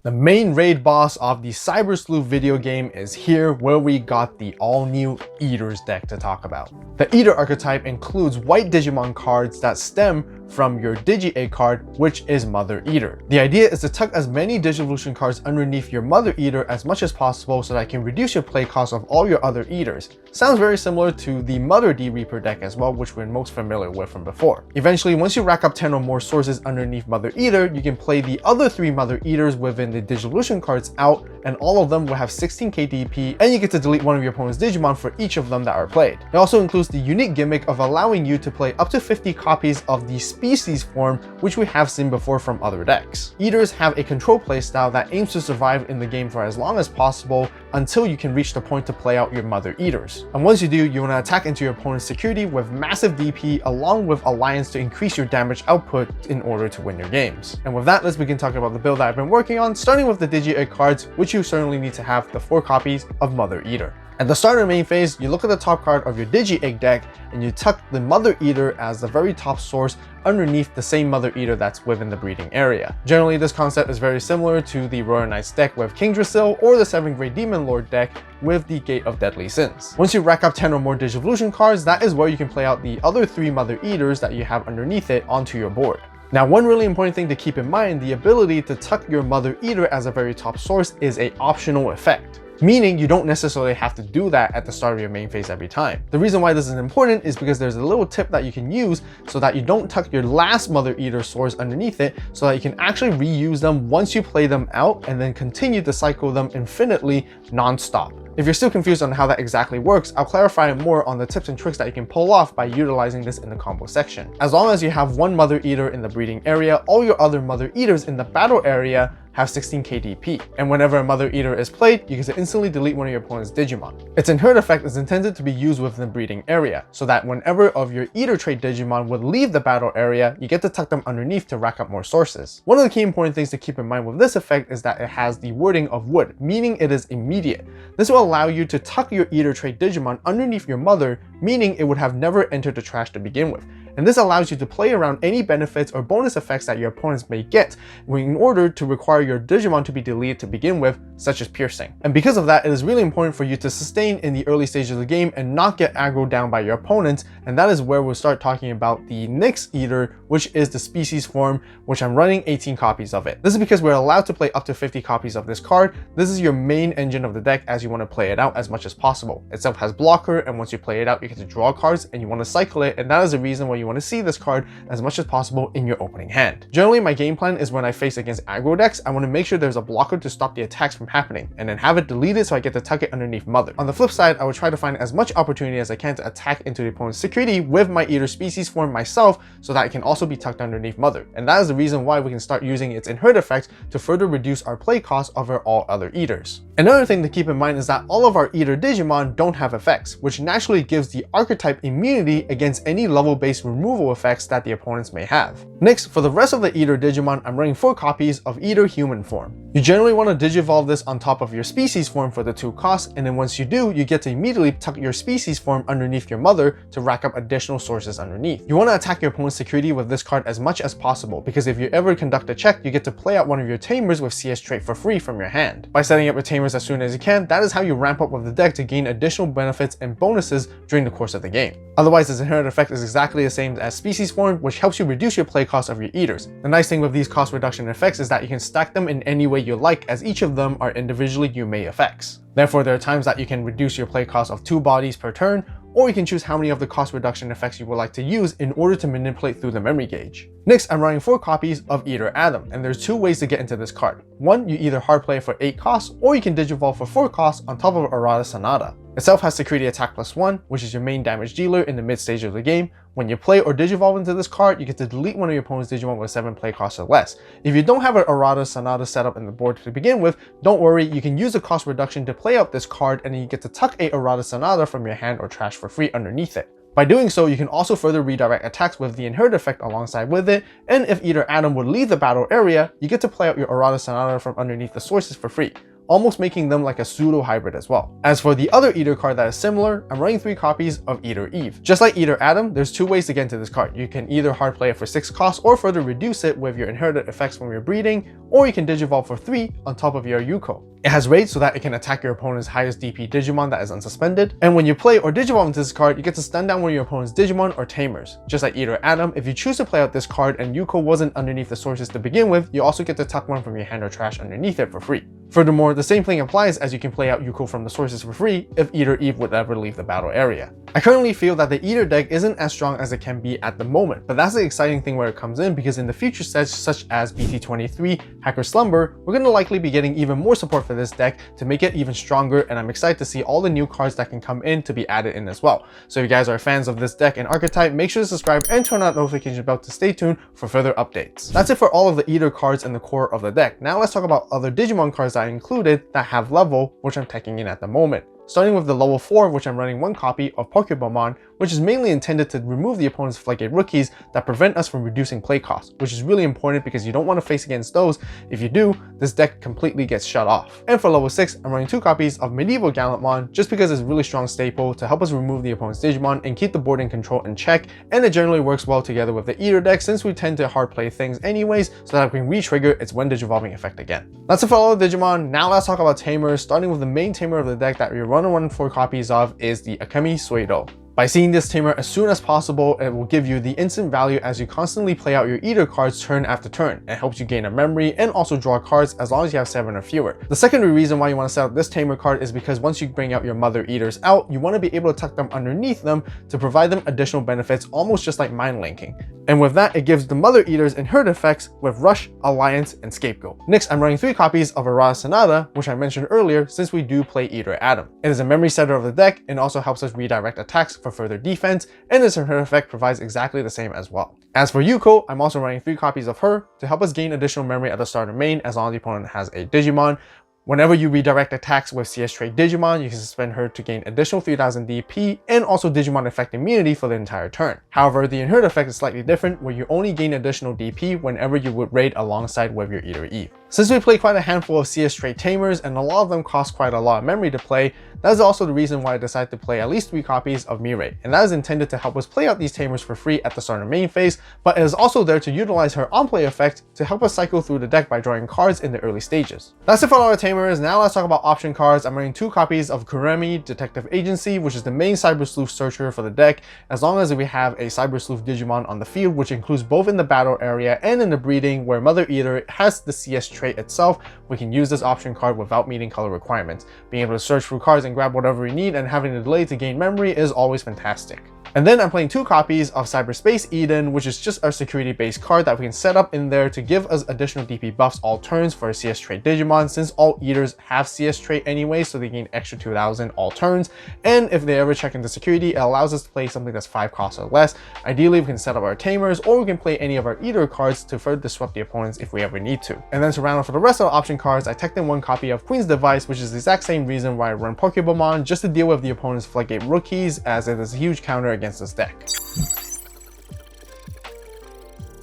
The main raid boss of the Cyber Sleuth video game is here, where we got the all-new Eaters deck to talk about. The Eater archetype includes white Digimon cards that stem from your Digi Egg card, which is Mother Eater. The idea is to tuck as many Digivolution cards underneath your Mother Eater as much as possible so that it can reduce your play cost of all your other Eaters. Sounds very similar to the Mother D Reaper deck as well, which we're most familiar with from before. Eventually, once you rack up 10 or more sources underneath Mother Eater, you can play the other 3 Mother Eaters within the Digivolution cards out, and all of them will have 16k DP, and you get to delete one of your opponent's Digimon for each of them that are played. It also includes the unique gimmick of allowing you to play up to 50 copies of the species form, which we have seen before from other decks. Eaters have a control playstyle that aims to survive in the game for as long as possible until you can reach the point to play out your Mother Eaters. And once you do, you want to attack into your opponent's security with massive DP along with Alliance to increase your damage output in order to win your games. And with that, let's begin talking about the build that I've been working on, starting with the Digi Egg cards, which you certainly need to have the 4 copies of Mother Eater. At the start of the main phase, you look at the top card of your Digi Egg deck and you tuck the Mother Eater as the very top source underneath the same Mother Eater that's within the breeding area. Generally, this concept is very similar to the Royal Knights deck with King Drasil or the 7th Grade Demon Lord deck with the Gate of Deadly Sins. Once you rack up 10 or more Digivolution cards, that is where you can play out the other 3 Mother Eaters that you have underneath it onto your board. Now, one really important thing to keep in mind, the ability to tuck your Mother Eater as a very top source is an optional effect, meaning you don't necessarily have to do that at the start of your main phase every time. The reason why this is important is because there's a little tip that you can use so that you don't tuck your last Mother Eater source underneath it, so that you can actually reuse them once you play them out and then continue to cycle them infinitely non-stop. If you're still confused on how that exactly works, I'll clarify more on the tips and tricks that you can pull off by utilizing this in the combo section. As long as you have 1 Mother Eater in the breeding area, all your other Mother Eaters in the battle area have 16k DP, and whenever a Mother Eater is played, you can instantly delete one of your opponent's Digimon. Its inherent effect is intended to be used within the breeding area, so that whenever of your Eater trait Digimon would leave the battle area, you get to tuck them underneath to rack up more sources. One of the key important things to keep in mind with this effect is that it has the wording of wood, meaning it is immediate. This will allow you to tuck your Eater trait Digimon underneath your Mother, meaning it would have never entered the trash to begin with. And this allows you to play around any benefits or bonus effects that your opponents may get in order to require your Digimon to be deleted to begin with, such as piercing. And because of that, it is really important for you to sustain in the early stages of the game and not get aggroed down by your opponents, and that is where we'll start talking about the next Eater, which is the species form, which I'm running 18 copies of it. This is because we're allowed to play up to 50 copies of this card. This is your main engine of the deck as you want to play it out as much as possible. Itself has blocker, and once you play it out, you get to draw cards and you want to cycle it, and that is the reason why you want to see this card as much as possible in your opening hand. Generally, my game plan is when I face against aggro decks, I want to make sure there's a blocker to stop the attacks from happening, and then have it deleted so I get to tuck it underneath Mother. On the flip side, I would try to find as much opportunity as I can to attack into the opponent's security with my Eater species form myself, so that it can also be tucked underneath Mother. And that is the reason why we can start using its inherent effects to further reduce our play cost over all other Eaters. Another thing to keep in mind is that all of our Eater Digimon don't have effects, which naturally gives the archetype immunity against any level-based removal effects that the opponents may have. Next, for the rest of the Eater Digimon, I'm running 4 copies of Eater Human form. You generally want to Digivolve this on top of your species form for the 2 costs, and then once you do, you get to immediately tuck your species form underneath your Mother to rack up additional sources underneath. You want to attack your opponent's security with this card as much as possible, because if you ever conduct a check, you get to play out one of your Tamers with CS trait for free from your hand. By setting up your Tamers as soon as you can, that is how you ramp up with the deck to gain additional benefits and bonuses during the course of the game. Otherwise, its inherent effect is exactly the same as species form, which helps you reduce your play cost of your Eaters. The nice thing with these cost reduction effects is that you can stack them in any way you like, as each of them are individually Yume effects. Therefore, there are times that you can reduce your play cost of 2 bodies per turn, or you can choose how many of the cost reduction effects you would like to use in order to manipulate through the memory gauge. Next, I'm running 4 copies of Eater Adam, and there's 2 ways to get into this card. One, you either hard play for 8 costs, or you can Digivolve for 4 costs on top of Arata Sonata. Itself has security attack +1, which is your main damage dealer in the mid stage of the game. When you play or Digivolve into this card, you get to delete one of your opponent's Digimon with 7 play costs or less. If you don't have an Arata Sonata set up in the board to begin with, don't worry, you can use a cost reduction to play out this card, and then you get to tuck a Arata Sonata from your hand or trash for free underneath it. By doing so, you can also further redirect attacks with the inherent effect alongside with it, and if Eater Adam would leave the battle area, you get to play out your Arata Sonata from underneath the sources for free. almost making them like a pseudo hybrid as well. As for the other Eater card that is similar, I'm running 3 copies of Eater Eve. Just like Eater Adam, there's 2 ways to get into this card. You can either hard play it for 6 costs or further reduce it with your inherited effects from your breeding, or you can Digivolve for 3 on top of your Yuko. It has rage so that it can attack your opponent's highest DP Digimon that is unsuspended. And when you play or Digivolve into this card, you get to stun down one of your opponent's Digimon or Tamers. Just like Eater Adam, if you choose to play out this card and Yuko wasn't underneath the sources to begin with, you also get to tuck one from your hand or trash underneath it for free. Furthermore, the same thing applies as you can play out Yuko from the sources for free if Eater Eve would ever leave the battle area. I currently feel that the Eater deck isn't as strong as it can be at the moment, but that's the exciting thing where it comes in, because in the future sets such as BT23, Hacker Slumber, we're going to likely be getting even more support for this deck to make it even stronger, and I'm excited to see all the new cards that can come in to be added in as well. So if you guys are fans of this deck and archetype, make sure to subscribe and turn on that notification bell to stay tuned for further updates. That's it for all of the Eater cards in the core of the deck. Now let's talk about other Digimon cards that I included that have level, which I'm taking in at the moment. Starting with the level 4, which I'm running 1 copy of Pokemon, which is mainly intended to remove the opponent's Floodgate rookies that prevent us from reducing play costs, which is really important because you don't want to face against those. If you do, this deck completely gets shut off. And for level 6, I'm running 2 copies of Medieval Gallantmon just because it's a really strong staple to help us remove the opponent's Digimon and keep the board in control and check, and it generally works well together with the Eater deck since we tend to hard play things anyways, so that we can re-trigger its when Digivolving effect again. That's it for all the Digimon. Now let's talk about Tamers, starting with the main Tamer of the deck that you're running 4 copies of is the Akemi Suido. By seeing this Tamer as soon as possible, it will give you the instant value as you constantly play out your Eater cards turn after turn. It helps you gain a memory and also draw cards as long as you have 7 or fewer. The secondary reason why you want to set up this Tamer card is because once you bring out your Mother Eaters out, you want to be able to tuck them underneath them to provide them additional benefits, almost just like mind linking. And with that, it gives the Mother Eaters inherent effects with Rush, Alliance, and Scapegoat. Next, I'm running 3 copies of Arata Sonata, which I mentioned earlier since we do play Eater Adam. It is a memory setter of the deck and also helps us redirect attacks for further defense, and its inherent effect provides exactly the same as well. As for Yuko, I'm also running 3 copies of her to help us gain additional memory at the start of main as long as the opponent has a Digimon. Whenever you redirect attacks with CS trait Digimon, you can suspend her to gain additional 3000 DP and also Digimon effect immunity for the entire turn. However, the inherent effect is slightly different, where you only gain additional DP whenever you would raid alongside with your Eater Eve. Since we play quite a handful of CS trait Tamers and a lot of them cost quite a lot of memory to play, that is also the reason why I decided to play at least 3 copies of Mirai, and that is intended to help us play out these Tamers for free at the start of main phase, but it is also there to utilize her on-play effect to help us cycle through the deck by drawing cards in the early stages. That's it for all our Tamers. Now let's talk about option cards. I'm running 2 copies of Kuremi Detective Agency, which is the main Cyber Sleuth searcher for the deck, as long as we have a Cyber Sleuth Digimon on the field, which includes both in the battle area and in the breeding, where Mother Eater has the CS trait itself. We can use this option card without meeting color requirements. Being able to search through cards and grab whatever we need and having the delay to gain memory is always fantastic. And then I'm playing 2 copies of Cyberspace Eden, which is just our security based card that we can set up in there to give us additional DP buffs all turns for a CS trait Digimon, since all Eaters have CS trait anyway, so they gain extra 2000 all turns. And if they ever check into security, it allows us to play something that's 5 costs or less. Ideally, we can set up our Tamers, or we can play any of our Eater cards to further disrupt the opponents if we ever need to. And then to round off for the rest of the option cards, I teched in 1 copy of Queen's Device, which is the exact same reason why I run Pokemon, just to deal with the opponent's Floodgate rookies, as it is a huge counter against this deck.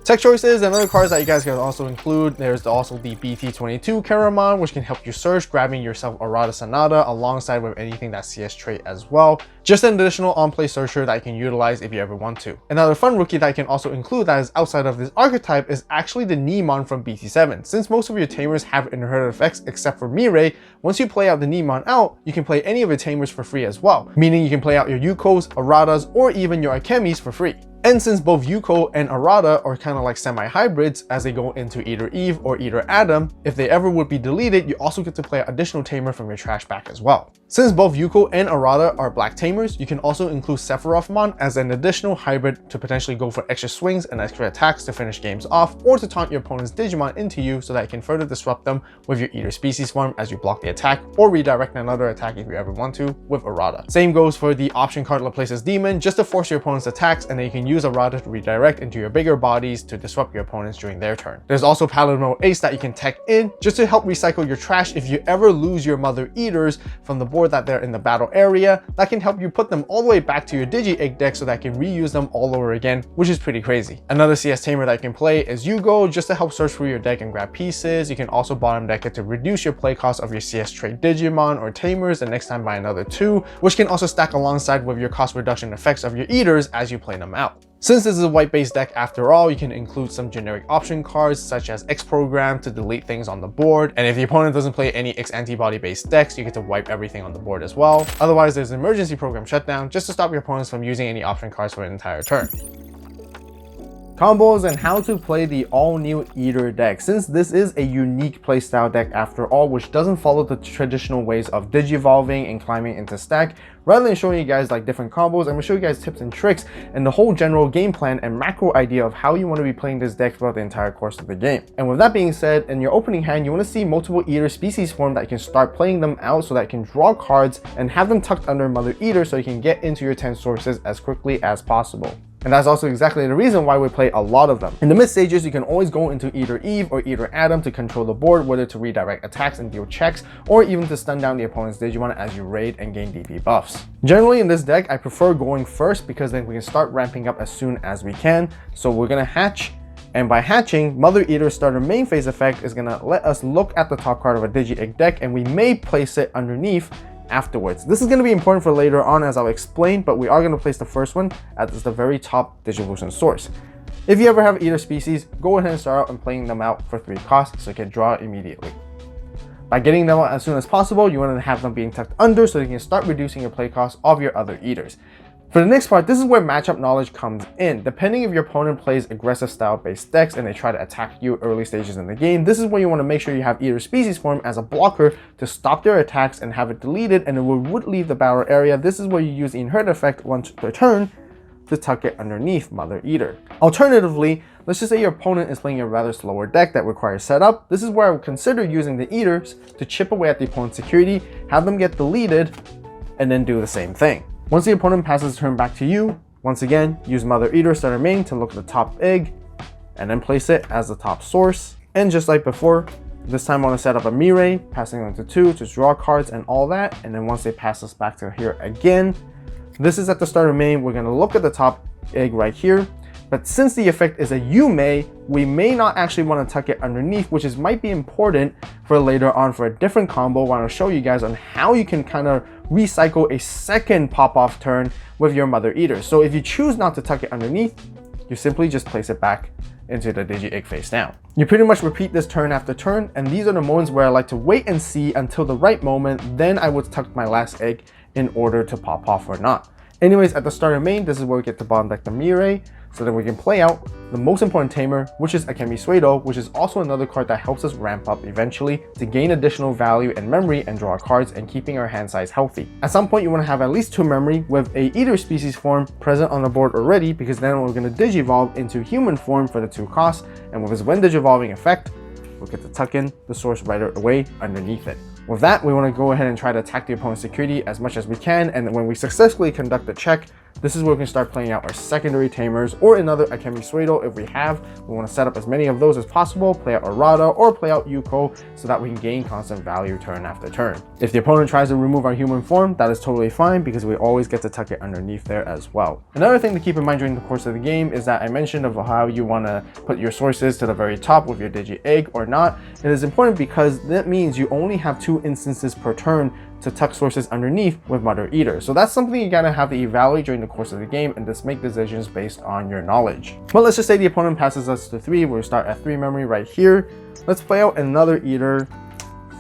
Tech choices and other cards that you guys can also include. There's also the BT22 Karamon, which can help you search, grabbing yourself Arata Sonata alongside with anything that's CS trait as well. Just an additional on-play searcher that you can utilize if you ever want to. Another fun rookie that I can also include that is outside of this archetype is actually the Nemon from BT7. Since most of your Tamers have inherent effects except for Mirai, once you play out the Nemon out, you can play any of your Tamers for free as well. Meaning you can play out your Yukos, Aratas, or even your Akemis for free. And since both Yuko and Arata are kind of like semi-hybrids as they go into Eater Eve or Eater Adam, if they ever would be deleted, you also get to play an additional Tamer from your trash back as well. Since both Yuko and Arata are black Tamers, you can also include Sephirothmon as an additional hybrid to potentially go for extra swings and extra attacks to finish games off, or to taunt your opponent's Digimon into you so that you can further disrupt them with your Eater species form as you block the attack, or redirect another attack if you ever want to with Arata. Same goes for the option card Laplace's Demon, just to force your opponent's attacks, and then you can can use errata to redirect into your bigger bodies to disrupt your opponents during their turn. There's also Paladin Ace that you can tech in just to help recycle your trash if you ever lose your Mother Eaters from the board that they're in the battle area. That can help you put them all the way back to your Digi Egg deck so that you can reuse them all over again, which is pretty crazy. Another CS Tamer that you can play is Yugo, just to help search through your deck and grab pieces. You can also bottom deck it to reduce your play cost of your CS trade Digimon or Tamers, and next time buy another 2, which can also stack alongside with your cost reduction effects of your Eaters as you play them out. Since this is a white-based deck after all, you can include some generic option cards such as X Program to delete things on the board, and if the opponent doesn't play any X antibody-based decks, you get to wipe everything on the board as well. Otherwise, there's Emergency Program Shutdown just to stop your opponents from using any option cards for an entire turn. Combos and how to play the all-new Eater deck. Since this is a unique playstyle deck after all, which doesn't follow the traditional ways of Digivolving and climbing into stack, rather than showing you guys like different combos, I'm going to show you guys tips and tricks and the whole general game plan and macro idea of how you want to be playing this deck throughout the entire course of the game. And with that being said, in your opening hand, you want to see multiple Eater species form that you can start playing them out so that you can draw cards and have them tucked under Mother Eater so you can get into your 10 sources as quickly as possible. And that's also exactly the reason why we play a lot of them. In the mid stages, you can always go into Eater Eve or Eater Adam to control the board, whether to redirect attacks and deal checks, or even to stun down the opponent's Digimon as you raid and gain DP buffs. Generally in this deck, I prefer going first because then we can start ramping up as soon as we can. So we're gonna hatch, and by hatching, Mother Eater's starter main phase effect is gonna let us look at the top card of a Digi Egg deck, and we may place it underneath afterwards. This is going to be important for later on as I'll explain, but we are going to place the first one as the very top Digivolution source. If you ever have Eater species, go ahead and start out and playing them out for 3 costs so you can draw immediately. By getting them out as soon as possible, you want to have them being tucked under so you can start reducing your play cost of your other Eaters. For the next part, this is where matchup knowledge comes in. Depending if your opponent plays aggressive style based decks and they try to attack you early stages in the game, this is where you want to make sure you have Eater species form as a blocker to stop their attacks and have it deleted, and it would leave the battle area. This is where you use the inherit effect once per turn to tuck it underneath Mother Eater. Alternatively, let's just say your opponent is playing a rather slower deck that requires setup. This is where I would consider using the Eaters to chip away at the opponent's security, have them get deleted, and then do the same thing. Once the opponent passes the turn back to you, once again, use Mother Eater starter main to look at the top egg, and then place it as the top source. And just like before, this time I want to set up a Mirai, passing them to 2 to draw cards and all that. And then once they pass us back to here again, this is at the starter main, we're going to look at the top egg right here. But since the effect is a Yume, we may not actually want to tuck it underneath, which might be important for later on for a different combo. I want to show you guys on how you can kind of recycle a second pop-off turn with your Mother Eater. So if you choose not to tuck it underneath, you simply just place it back into the Digi Egg face down. You pretty much repeat this turn after turn, and these are the moments where I like to wait and see until the right moment, then I would tuck my last egg in order to pop off or not. Anyways, at the starter main, this is where we get to bottom deck the Mirai, so that we can play out the most important Tamer, which is Akemi Suedo, which is also another card that helps us ramp up eventually to gain additional value and memory and draw cards and keeping our hand size healthy. At some point, you want to have at least 2 memory with a Eater species form present on the board already, because then we're going to Digivolve into human form for the 2 costs, and with his when Digivolving effect, we'll get to tuck in the source right away underneath it. With that, we want to go ahead and try to attack the opponent's security as much as we can, and when we successfully conduct the check, this is where we can start playing out our secondary Tamers or another Akemi Suedo if we have. We want to set up as many of those as possible, play out Arata or play out Yuko so that we can gain constant value turn after turn. If the opponent tries to remove our human form, that is totally fine because we always get to tuck it underneath there as well. Another thing to keep in mind during the course of the game is that I mentioned of how you want to put your sources to the very top with your Digi Egg or not. It is important because that means you only have 2 instances per turn to tuck sources underneath with Mother Eater. So that's something you gotta have to evaluate during the course of the game and just make decisions based on your knowledge. But let's just say the opponent passes us to 3, we'll start at 3 memory right here. Let's play out another Eater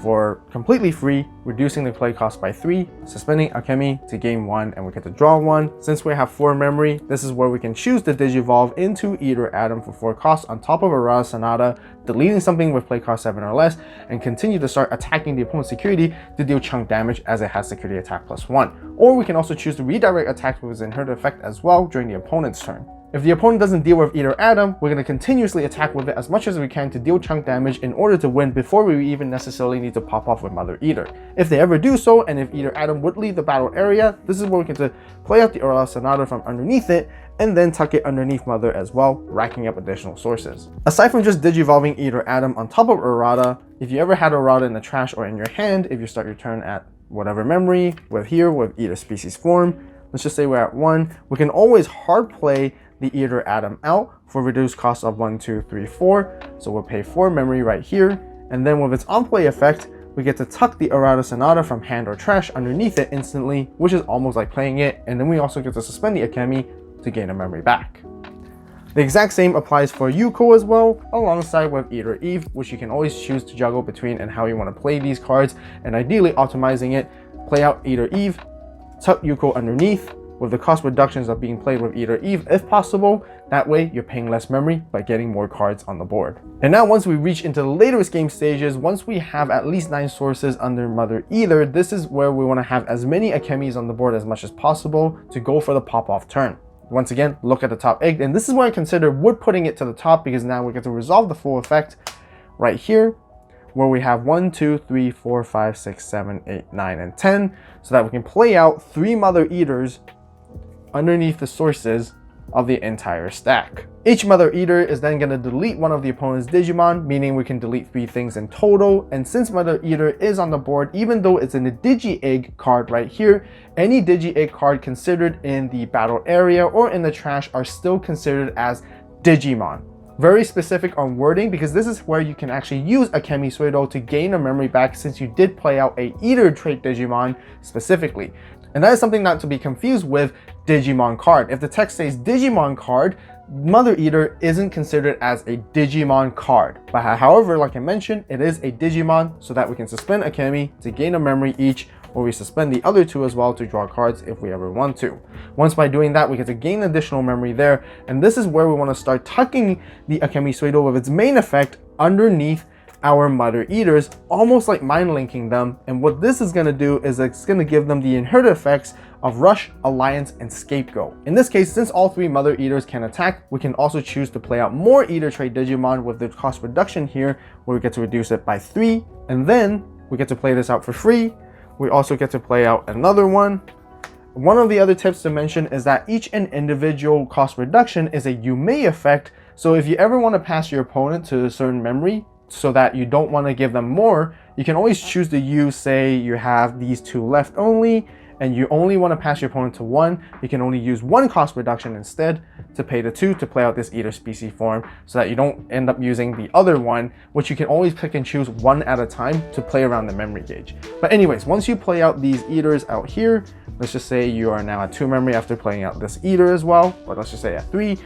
for completely free, reducing the play cost by 3, suspending Akemi to gain 1, and we get to draw 1. Since we have 4 memory, this is where we can choose to Digivolve into Eater Adam for 4 costs on top of Arata Sonata, deleting something with play cost 7 or less, and continue to start attacking the opponent's security to deal chunk damage as it has security attack +1. Or we can also choose to redirect attacks with his inherent effect as well during the opponent's turn. If the opponent doesn't deal with Eater Adam, we're going to continuously attack with it as much as we can to deal chunk damage in order to win before we even necessarily need to pop off with Mother Eater. If they ever do so, and if Eater Adam would leave the battle area, this is where we get to play out the Arata Sonata from underneath it and then tuck it underneath Mother as well, racking up additional sources. Aside from just digivolving Eater Atom on top of Errata, if you ever had Errata in the trash or in your hand, if you start your turn at whatever memory, with Eater Species form, let's just say we're at 1, we can always hard play the Eater Atom out for reduced cost of 1, 2, 3, 4. So we'll pay 4 memory right here, and then with its on-play effect, we get to tuck the Errata Sonata from hand or trash underneath it instantly, which is almost like playing it, and then we also get to suspend the Akemi to gain a memory back. The exact same applies for Yuko as well, alongside with Eater Eve, which you can always choose to juggle between and how you want to play these cards, and ideally optimizing it, play out Eater Eve, tuck Yuko underneath, with the cost reductions of being played with Eater Eve if possible. That way you're paying less memory by getting more cards on the board. And now once we reach into the later game stages, once we have at least 9 sources under Mother Eater, this is where we want to have as many Akemis on the board as much as possible to go for the pop-off turn. Once again, look at the top egg, and this is why I consider wood putting it to the top, because now we get to resolve the full effect right here, where we have 1, 2, 3, 4, 5, 6, 7, 8, 9, and 10, so that we can play out 3 Mother Eaters underneath the sources of the entire stack. Each Mother Eater is then going to delete one of the opponent's Digimon, meaning we can delete 3 things in total. And since Mother Eater is on the board, even though it's in the Digi Egg card right here, any Digi Egg card considered in the battle area or in the trash are still considered as Digimon. Very specific on wording, because this is where you can actually use Akemi Suido to gain a memory back, since you did play out a Eater trait Digimon specifically. And that is something not to be confused with Digimon card. If the text says Digimon card, Mother Eater isn't considered as a Digimon card. But however, like I mentioned, it is a Digimon, so that we can suspend Akemi to gain a memory each, or we suspend the other 2 as well to draw cards if we ever want to. Once by doing that, we get to gain additional memory there, and this is where we want to start tucking the Akemi Suido with its main effect underneath our Mother Eaters, almost like mind linking them. And what this is going to do is it's going to give them the inherited effects of Rush, Alliance, and Scapegoat. In this case, since all 3 Mother Eaters can attack, we can also choose to play out more Eater trait Digimon with the cost reduction here, where we get to reduce it by 3, and then we get to play this out for free. We also get to play out another one. One of the other tips to mention is that each and individual cost reduction is a you may effect, so if you ever want to pass your opponent to a certain memory, so that you don't want to give them more, you can always choose to use, say you have these 2 left only, and you only want to pass your opponent to 1, you can only use 1 cost reduction instead to pay the 2 to play out this Eater species form, so that you don't end up using the other one, which you can always pick and choose 1 at a time to play around the memory gauge. But anyways, once you play out these Eaters out here, let's just say you are now at 2 memory after playing out this Eater as well, or let's just say at 3,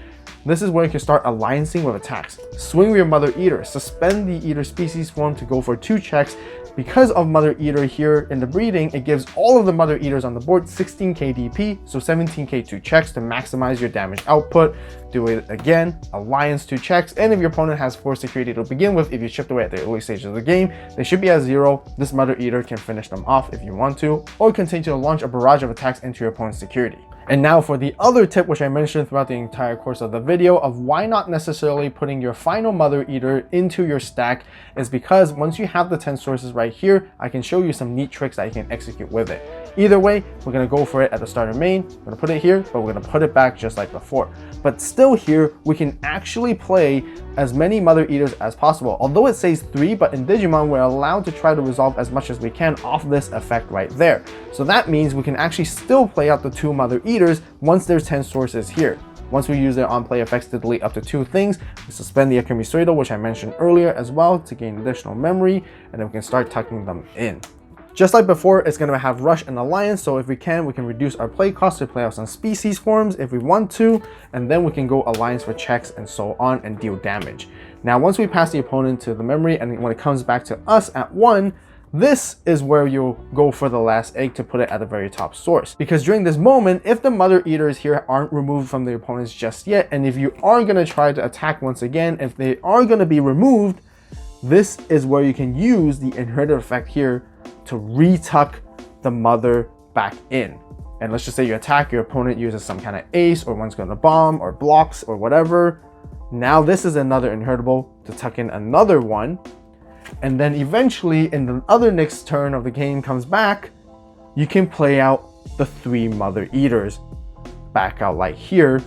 this is where you can start alliancing with attacks. Swing with your Mother Eater, suspend the Eater species form to go for 2 checks. Because of Mother Eater here in the breeding, it gives all of the Mother Eaters on the board 16k DP, so 17k 2 checks to maximize your damage output. Do it again, Alliance 2 checks, and if your opponent has 4 security to begin with, if you chipped away at the early stages of the game, they should be at 0. This Mother Eater can finish them off if you want to, or continue to launch a barrage of attacks into your opponent's security. And now for the other tip, which I mentioned throughout the entire course of the video, of why not necessarily putting your final Mother Eater into your stack, is because once you have the 10 sources right here, I can show you some neat tricks that you can execute with it. Either way, we're going to go for it at the starter main. We're going to put it here, but we're going to put it back just like before. But still here, we can actually play as many Mother Eaters as possible. Although it says 3, but in Digimon, we're allowed to try to resolve as much as we can off this effect right there. So that means we can actually still play out the 2 Mother Eaters once there's 10 sources here. Once we use their on-play effects to delete up to 2 things, we suspend the Akemi Suido, which I mentioned earlier as well, to gain additional memory, and then we can start tucking them in. Just like before, it's going to have Rush and Alliance, so if we can reduce our play cost to play out some species forms if we want to, and then we can go Alliance for checks and so on and deal damage. Now, once we pass the opponent to the memory, and when it comes back to us at 1, this is where you'll go for the last egg to put it at the very top source. Because during this moment, if the Mother Eaters here aren't removed from the opponents just yet, and if you are going to try to attack once again, if they are going to be removed, this is where you can use the inherited effect here to retuck the Mother back in. And let's just say you attack, your opponent uses some kind of ace, or one's going to bomb, or blocks, or whatever. Now this is another inheritable to tuck in another one. And then eventually, in the other next turn of the game comes back, you can play out the 3 Mother Eaters back out like here,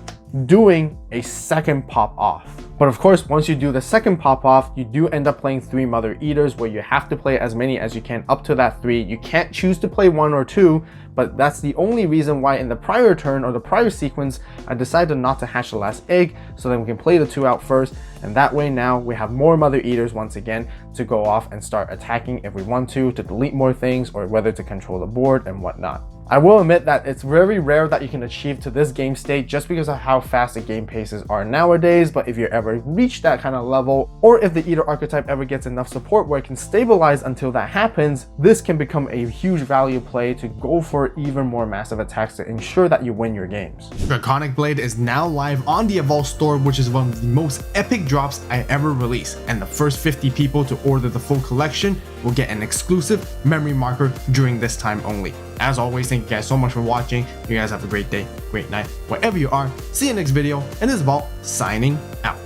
doing a second pop off. But of course, once you do the second pop off, you do end up playing 3 Mother Eaters, where you have to play as many as you can up to that 3. You can't choose to play 1 or 2, but that's the only reason why in the prior turn or the prior sequence, I decided not to hatch the last egg, so then we can play the 2 out first, and that way now we have more Mother Eaters once again to go off and start attacking if we want to delete more things, or whether to control the board and whatnot. I will admit that it's very rare that you can achieve to this game state just because of how fast the game paces are nowadays, but if you ever reach that kind of level, or if the Eater archetype ever gets enough support where it can stabilize until that happens, this can become a huge value play to go for even more massive attacks to ensure that you win your games. Draconic Blade is now live on the AVAULT Store, which is one of the most epic drops I ever released, and the first 50 people to order the full collection will get an exclusive memory marker during this time only. As always, thank you guys so much for watching. You guys have a great day, great night, wherever you are. See you next video, and this is AVAULT signing out.